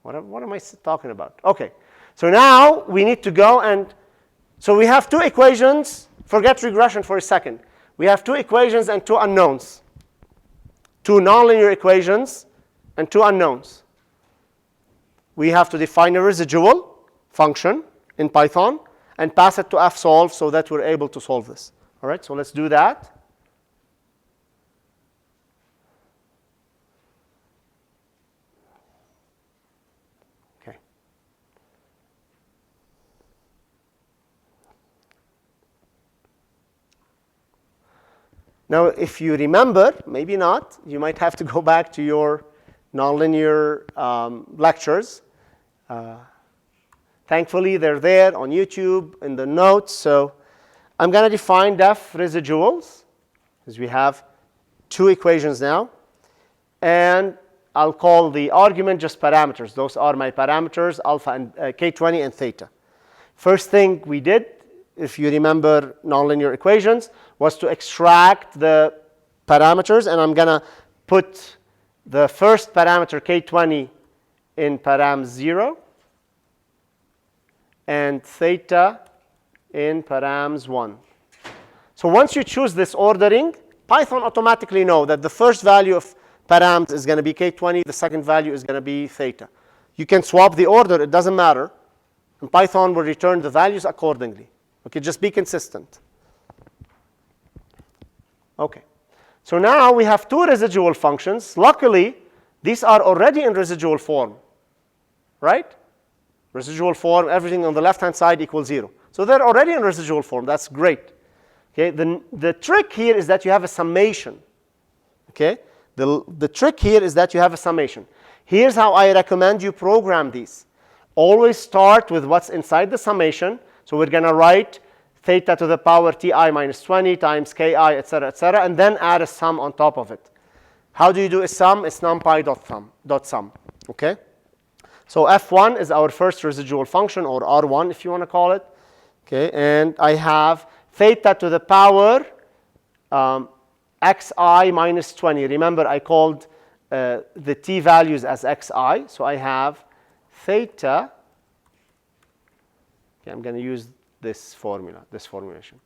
[SPEAKER 1] What am I talking about? Okay, so now we need to go and, so we have two equations, forget regression for a second. We have two equations and two unknowns. Two nonlinear equations and two unknowns. We have to define a residual function in Python and pass it to fsolve so that we're able to solve this. All right, so let's do that. Okay. Now, if you remember, maybe not, you might have to go back to your nonlinear lectures. Thankfully, they're there on YouTube in the notes. So I'm going to define def residuals, because we have two equations now. And I'll call the argument just parameters. Those are my parameters, alpha and k20 and theta. First thing we did, if you remember nonlinear equations, was to extract the parameters. And I'm going to put the first parameter, k20, in param 0, and theta in params 1. So once you choose this ordering, Python automatically knows that the first value of params is going to be k20, the second value is going to be theta. You can swap the order, it doesn't matter, and Python will return the values accordingly. Okay, just be consistent. Okay, so now we have two residual functions. Luckily, these are already in residual form, right? Residual form, everything on the left-hand side equals 0. So they're already in residual form. That's great. Okay, the trick here is that you have a summation. Okay, the trick here is that you have a summation. Here's how I recommend you program these. Always start with what's inside the summation. So we're going to write theta to the power ti minus 20 times ki, etc., and then add a sum on top of it. How do you do a sum? It's numpy.sum. Okay? So f1 is our first residual function, or r1 if you want to call it. Okay, and I have theta to the power xi minus 20. Remember, I called the t values as xi. So I have theta. Okay, I'm going to use this formulation.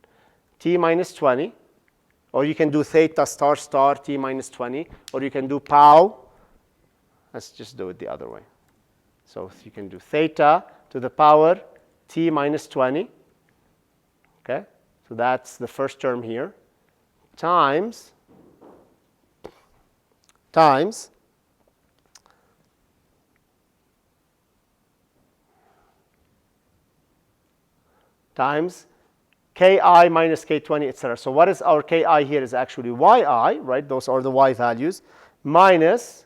[SPEAKER 1] T minus 20, or you can do theta star star t minus 20, or you can do pow. Let's just do it the other way. So you can do theta to the power t minus 20. Okay, so that's the first term here, times ki minus k20, etc. So what is our ki here is actually yi, right? Those are the y values, minus,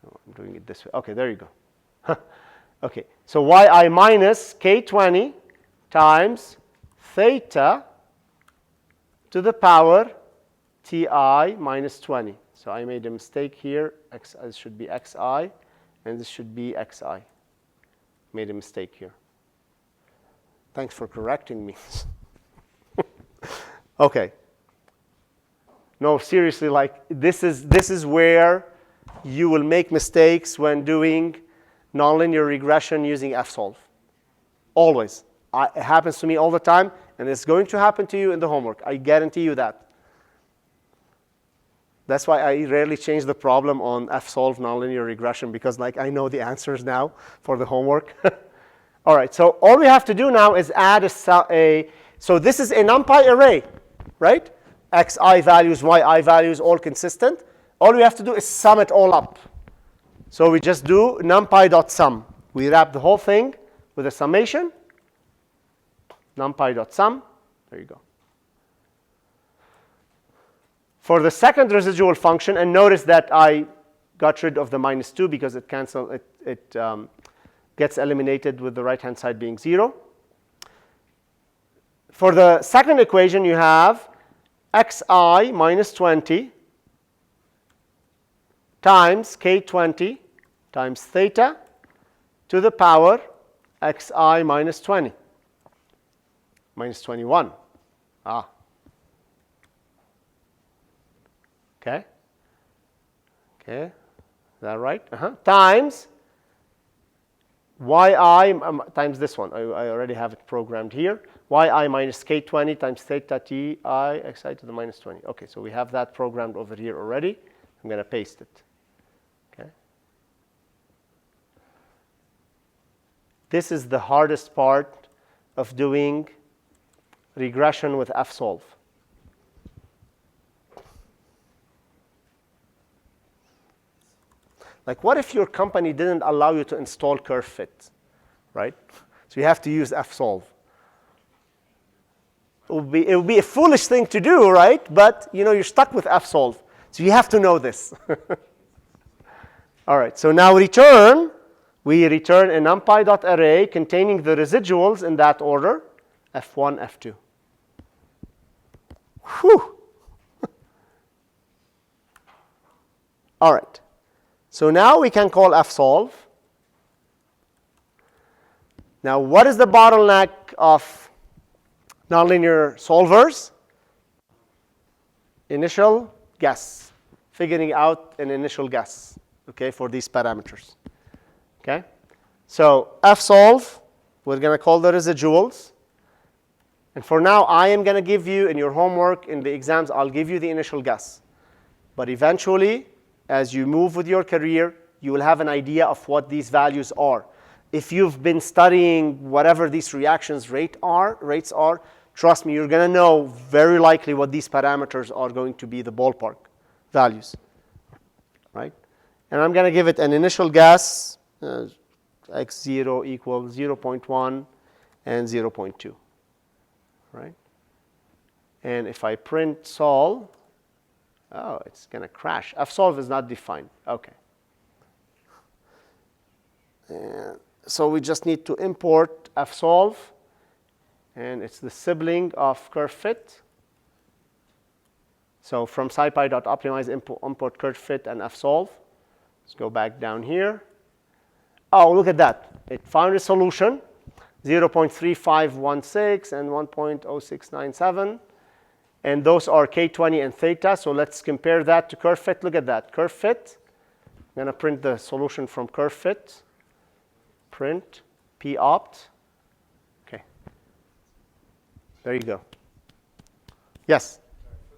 [SPEAKER 1] oh, I'm doing it this way. Okay, there you go. Okay, so yi minus k20 times theta to the power ti minus 20. So I made a mistake here. This should be xi, and this should be xi. Made a mistake here. Thanks for correcting me. Okay. No, seriously, like this is where you will make mistakes when doing nonlinear regression using fsolve. Always. It happens to me all the time, and it's going to happen to you in the homework. I guarantee you that. That's why I rarely change the problem on fsolve nonlinear regression, because like I know the answers now for the homework. All right, so all we have to do now is add so this is a numpy array, right? Xi values, yi values, all consistent. All we have to do is sum it all up. So we just do numpy.sum. We wrap the whole thing with a summation. Numpy.sum. There you go. For the second residual function, and notice that I got rid of the minus 2 because it gets eliminated with the right-hand side being 0. For the second equation, you have xi minus 20 times k20 times theta to the power xi minus 20, minus 21. Ah. Okay. Okay. Is that right? Times yi times this one. I already have it programmed here. Yi minus k20 times theta ti xi to the minus 20. Okay, so we have that programmed over here already. I'm going to paste it. Okay. This is the hardest part of doing regression with fsolve. Like, what if your company didn't allow you to install curve fit, right? So you have to use fsolve. It would be a foolish thing to do, right? But you're stuck with fsolve, so you have to know this. All right. So now we return a numpy.array containing the residuals in that order, f1, f2. Whew. All right. So now we can call fsolve. Now, what is the bottleneck of nonlinear solvers? Initial guess, figuring out an initial guess, okay, for these parameters. Okay, so fsolve, we're going to call the residuals. And for now, I am going to give you, in your homework, in the exams, I'll give you the initial guess. But eventually, as you move with your career, you will have an idea of what these values are. If you've been studying whatever these reactions rates are, trust me, you're going to know very likely what these parameters are going to be, the ballpark values, right? And I'm going to give it an initial guess, x0 equals 0.1 and 0.2, right? And if I print sol, oh, it's going to crash. fsolve is not defined. Okay. And so we just need to import fsolve, and it's the sibling of curve fit. So from scipy.optimize import curve fit and fsolve. Let's go back down here. Oh, look at that. It found a solution, 0.3516 and 1.0697. And those are k20 and theta. So let's compare that to curve fit. Look at that. Curve fit. I'm going to print the solution from curve fit. Print popt. Okay. There you go. Yes?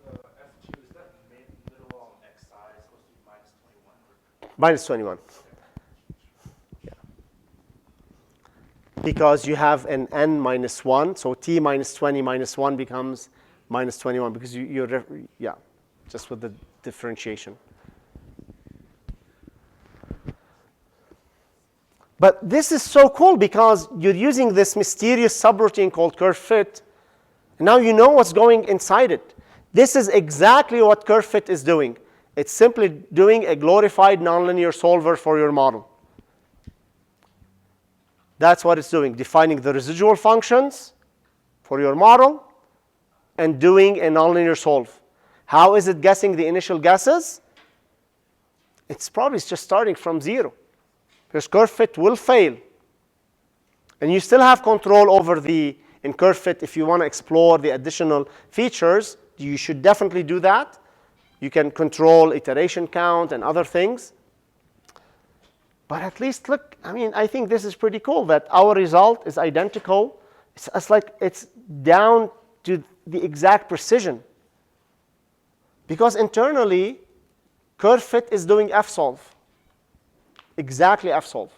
[SPEAKER 2] For the F2, is that middle on xi supposed to be minus 21?
[SPEAKER 1] Minus 21. Yeah. Because you have an n minus 1. So t minus 20 minus 1 becomes minus 21 because you're just with the differentiation. But this is so cool because you're using this mysterious subroutine called curve fit, and now you know what's going inside it. This is exactly what curve fit is doing. It's simply doing a glorified nonlinear solver for your model. That's what it's doing, defining the residual functions for your model and doing a nonlinear solve. How is it guessing the initial guesses? It's probably just starting from 0. Because curve fit will fail. And you still have control over in curve fit, if you want to explore the additional features, you should definitely do that. You can control iteration count and other things. But at least look, I think this is pretty cool that our result is identical. It's like it's down to the exact precision. Because internally, curve fit is doing fsolve. Exactly fsolve.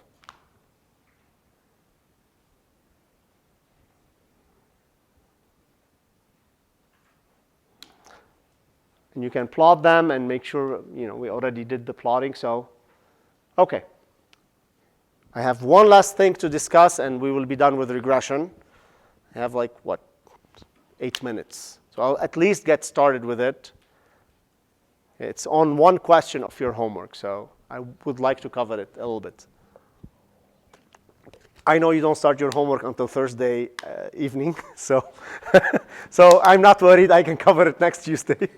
[SPEAKER 1] And you can plot them and make sure, we already did the plotting. So, okay. I have one last thing to discuss, and we will be done with regression. I have 8 minutes. So I'll at least get started with it. It's on one question of your homework, so I would like to cover it a little bit. I know you don't start your homework until Thursday evening, so so I'm not worried. I can cover it next Tuesday.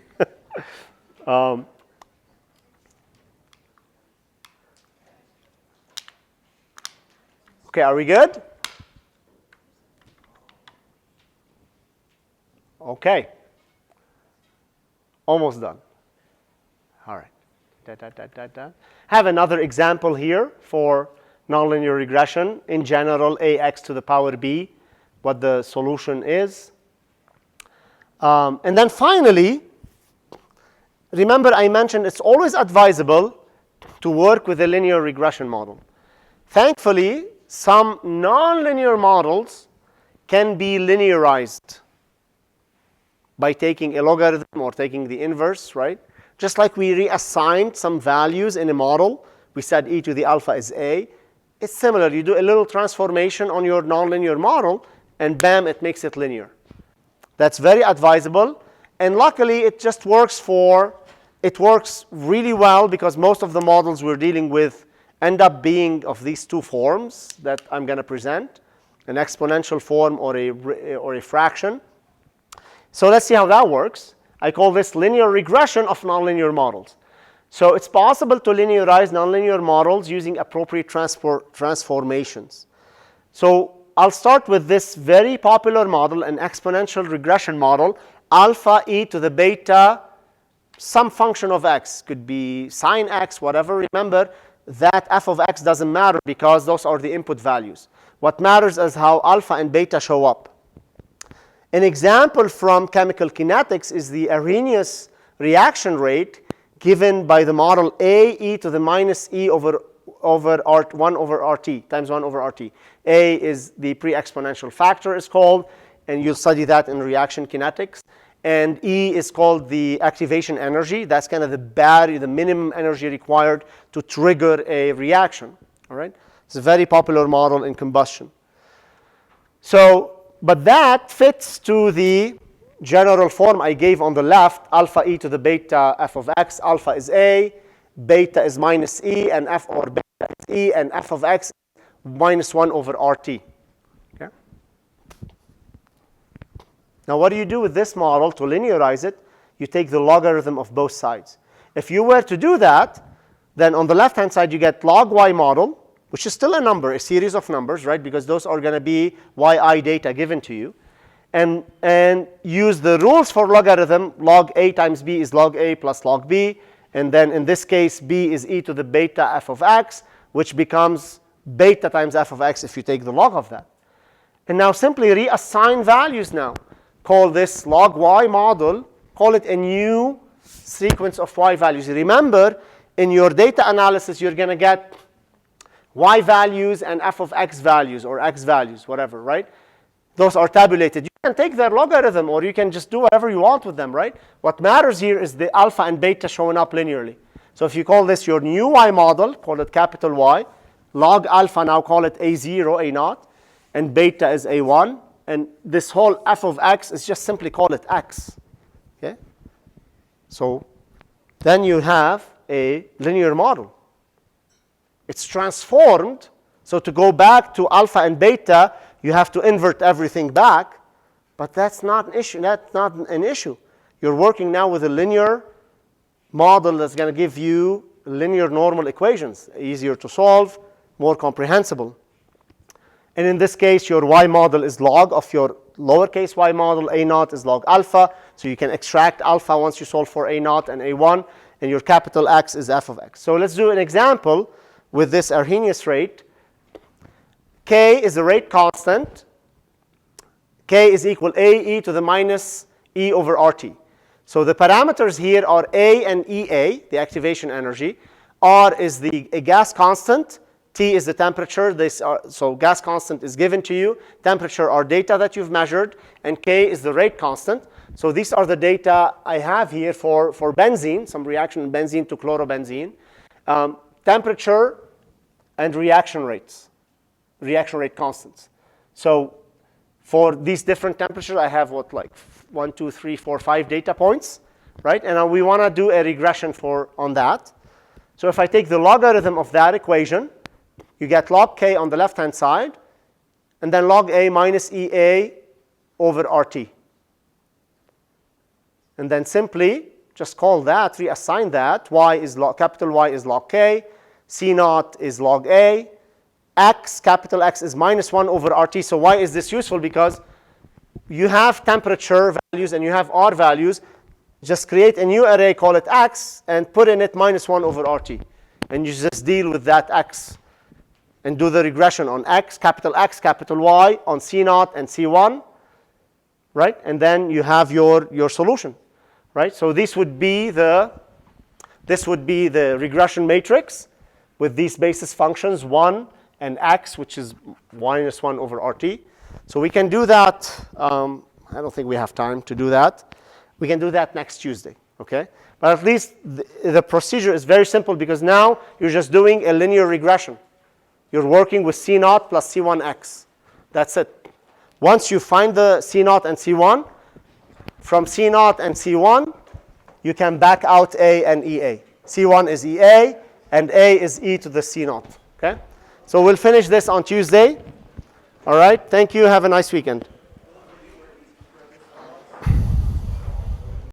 [SPEAKER 1] Okay, are we good? Okay. Almost done. All right. Have another example here for nonlinear regression. In general, ax to the power b, what the solution is. And then finally, remember I mentioned it's always advisable to work with a linear regression model. Thankfully, some nonlinear models can be linearized by taking a logarithm or taking the inverse, right? Just like we reassigned some values in a model, we said e to the alpha is a. It's similar. You do a little transformation on your nonlinear model, and bam, it makes it linear. That's very advisable. And luckily, it just works it works really well because most of the models we're dealing with end up being of these two forms that I'm going to present, an exponential form or a fraction. So let's see how that works. I call this linear regression of nonlinear models. So it's possible to linearize nonlinear models using appropriate transformations. So I'll start with this very popular model, an exponential regression model, alpha e to the beta, some function of x. Could be sine x, whatever. Remember that f of x doesn't matter because those are the input values. What matters is how alpha and beta show up. An example from chemical kinetics is the Arrhenius reaction rate given by the model A e to the minus e over 1 over RT, times 1 over RT. A is the pre-exponential factor is called, and you'll study that in reaction kinetics. And E is called the activation energy. That's kind of the minimum energy required to trigger a reaction. All right? It's a very popular model in combustion. So, but that fits to the general form I gave on the left, alpha e to the beta f of x. Alpha is a, beta is minus e, and f or beta is e, and f of x minus 1 over RT. Okay? Now, what do you do with this model to linearize it? You take the logarithm of both sides. If you were to do that, then on the left-hand side, you get log y model, which is still a number, a series of numbers, right? Because those are going to be yi data given to you. And use the rules for logarithm. Log a times b is log a plus log b. And then in this case, b is e to the beta f of x, which becomes beta times f of x if you take the log of that. And now simply reassign values now. Call this log y model. Call it a new sequence of y values. Remember, in your data analysis, you're going to get y values and f of x values or x values, whatever, right? Those are tabulated. You can take their logarithm or you can just do whatever you want with them, right? What matters here is the alpha and beta showing up linearly. So if you call this your new y model, call it capital Y. Log alpha, now call it A0, A0. And beta is A1. And this whole f of x is just simply call it x. Okay? So then you have a linear model. It's transformed. So to go back to alpha and beta, you have to invert everything back. But that's not an issue. That's not an issue. You're working now with a linear model that's going to give you linear normal equations, easier to solve, more comprehensible. And in this case, your y model is log of your lowercase y model. A0 is log alpha. So you can extract alpha once you solve for A0 and A1. And your capital X is f of x. So let's do an example with this Arrhenius rate. K is the rate constant. K is equal A e to the minus e over RT. So the parameters here are A and EA, the activation energy. R is a gas constant. T is the temperature. So gas constant is given to you. Temperature are data that you've measured. And K is the rate constant. So these are the data I have here for benzene, some reaction in benzene to chlorobenzene. Temperature and reaction rates, reaction rate constants. So for these different temperatures, I have 1, 2, 3, 4, 5 data points, right? And we want to do a regression on that. So if I take the logarithm of that equation, you get log k on the left-hand side, and then log a minus EA over RT. And then simply just call that, reassign that. Capital Y is log k, C0 is log a, x, capital X, is minus 1 over RT. So why is this useful? Because you have temperature values and you have R values. Just create a new array, call it X, and put in it minus 1 over RT. And you just deal with that X and do the regression on X, capital Y, on C0 and C1, right? And then you have your solution, right? So this would be the regression matrix with these basis functions, 1 and X, which is minus 1 over RT. So we can do that. I don't think we have time to do that. We can do that next Tuesday, okay? But at least the procedure is very simple because now you're just doing a linear regression. You're working with C0 plus C1X. That's it. Once you find the C0 and C1, from C0 and C1, you can back out A and EA. C1 is EA, and A is E to the C0, okay? So we'll finish this on Tuesday. All right, thank you. Have a nice weekend.